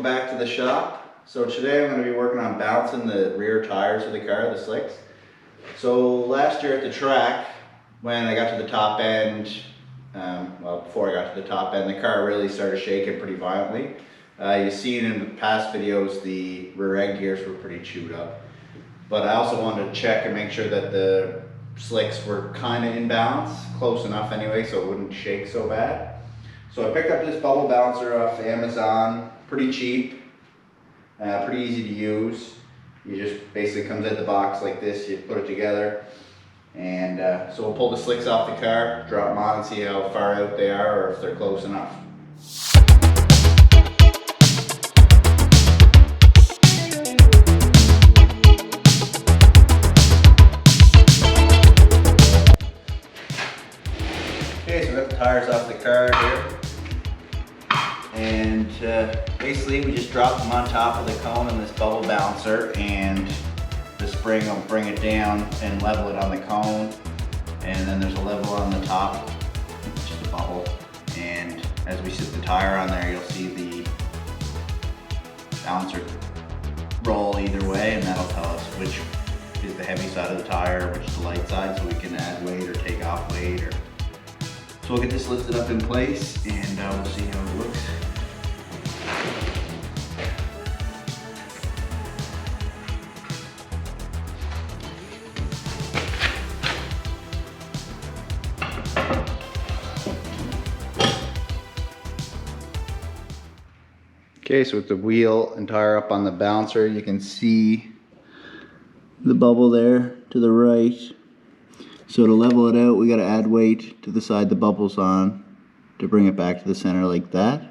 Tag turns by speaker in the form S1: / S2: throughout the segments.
S1: back to the shop. So today I'm going to be working on balancing the rear tires of the car, the slicks. So last year at the track, when I got to the top end, well before I got to the top end, the car really started shaking pretty violently. You've seen in the past videos the rear end gears were pretty chewed up. But I also wanted to check and make sure that the slicks were kind of in balance, close enough anyway, so it wouldn't shake so bad. So I picked up this bubble balancer off Amazon, pretty cheap, pretty easy to use. You just basically comes in the box like this, you put it together, and so we'll pull the slicks off the car, drop them on and see how far out they are or if they're close enough. Okay, so we got the tires off the car here. And basically we just drop them on top of the cone in this bubble balancer, and the spring will bring it down and level it on the cone. And then there's a level on the top, just a bubble. And as we sit the tire on there, you'll see the balancer roll either way, and that'll tell us which is the heavy side of the tire, which is the light side, so we can add weight or take off weight. So we'll get this lifted up in place, and we'll see how it looks. Okay, so with the wheel and tire up on the balancer, you can see the bubble there to the right. So to level it out, we got to add weight to the side the bubble's on to bring it back to the center like that.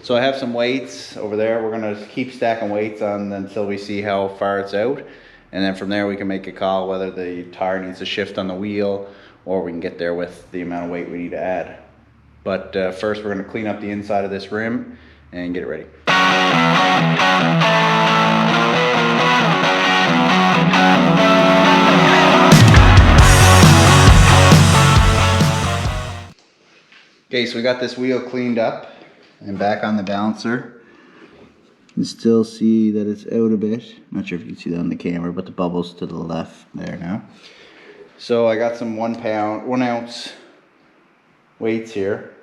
S1: So I have some weights over there. We're going to keep stacking weights on until we see how far it's out. And then from there we can make a call whether the tire needs to shift on the wheel, or we can get there with the amount of weight we need to add. But first we're going to clean up the inside of this rim and get it ready. Okay, so we got this wheel cleaned up and back on the balancer. You can still see that it's out a bit. Not sure if you can see that on the camera, but the bubble's to the left there now. So I got some 1 ounce weights here.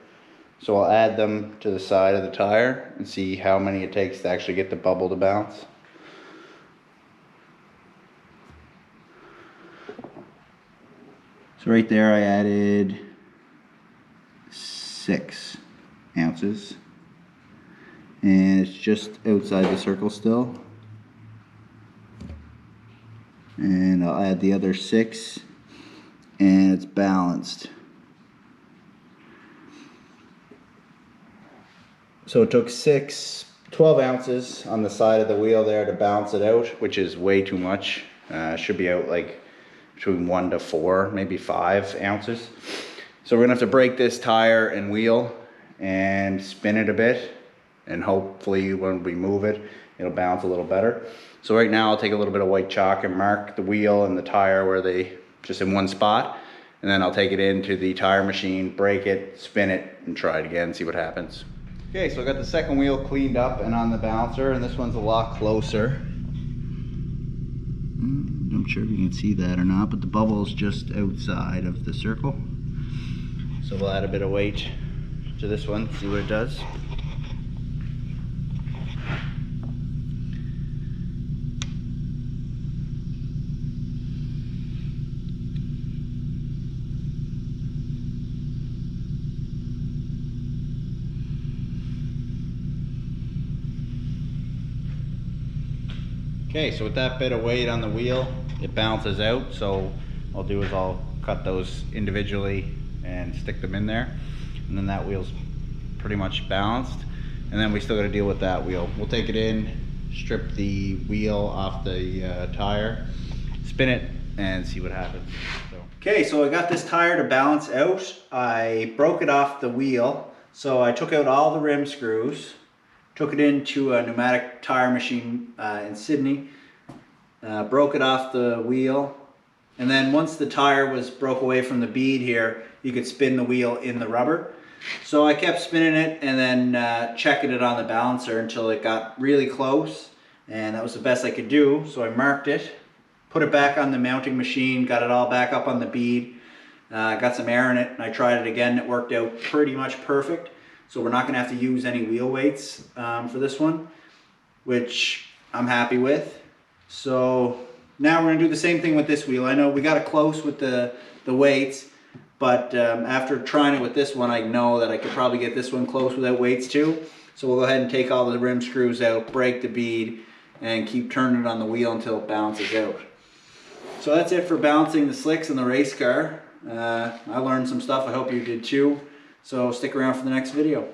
S1: So I'll add them to the side of the tire and see how many it takes to actually get the bubble to bounce. So right there I added 6 ounces. And it's just outside the circle still. And I'll add the other 6, and it's balanced. So it took 12 ounces on the side of the wheel there to balance it out, which is way too much. Should be out like between 1 to 4, maybe 5 ounces. So we're gonna have to break this tire and wheel and spin it a bit, and hopefully when we move it, it'll balance a little better. So right now I'll take a little bit of white chalk and mark the wheel and the tire where they just in one spot, and then I'll take it into the tire machine, break it, spin it, and try it again, see what happens. Okay, so I got the second wheel cleaned up and on the balancer, and this one's a lot closer. I'm not sure if you can see that or not, but the bubble's just outside of the circle. So we'll add a bit of weight to this one, see what it does. Okay, so with that bit of weight on the wheel, it balances out. So what I'll do is I'll cut those individually and stick them in there. And then that wheel's pretty much balanced. And then we still gotta deal with that wheel. We'll take it in, strip the wheel off the tire, spin it, and see what happens. Okay, so I got this tire to balance out. I broke it off the wheel. So I took out all the rim screws, took it into a pneumatic tire machine in Sydney, broke it off the wheel, and then once the tire was broke away from the bead here,
S2: you could spin the wheel in the rubber. So I kept spinning it and then checking it on the balancer until it got really close, and that was the best I could do. So I marked it, put it back on the mounting machine, got it all back up on the bead, got some air in it, and I tried it again. It worked out pretty much perfect. So we're not going to have to use any wheel weights for this one, which I'm happy with. So now we're going to do the same thing with this wheel. I know we got it close with the weights, but after trying it with this one, I know that I could probably get this one close without weights too. So we'll go ahead and take all the rim screws out, break the bead, and keep turning it on the wheel until it balances out. So that's it for balancing the slicks in the race car. I learned some stuff. I hope you did too. So stick around for the next video.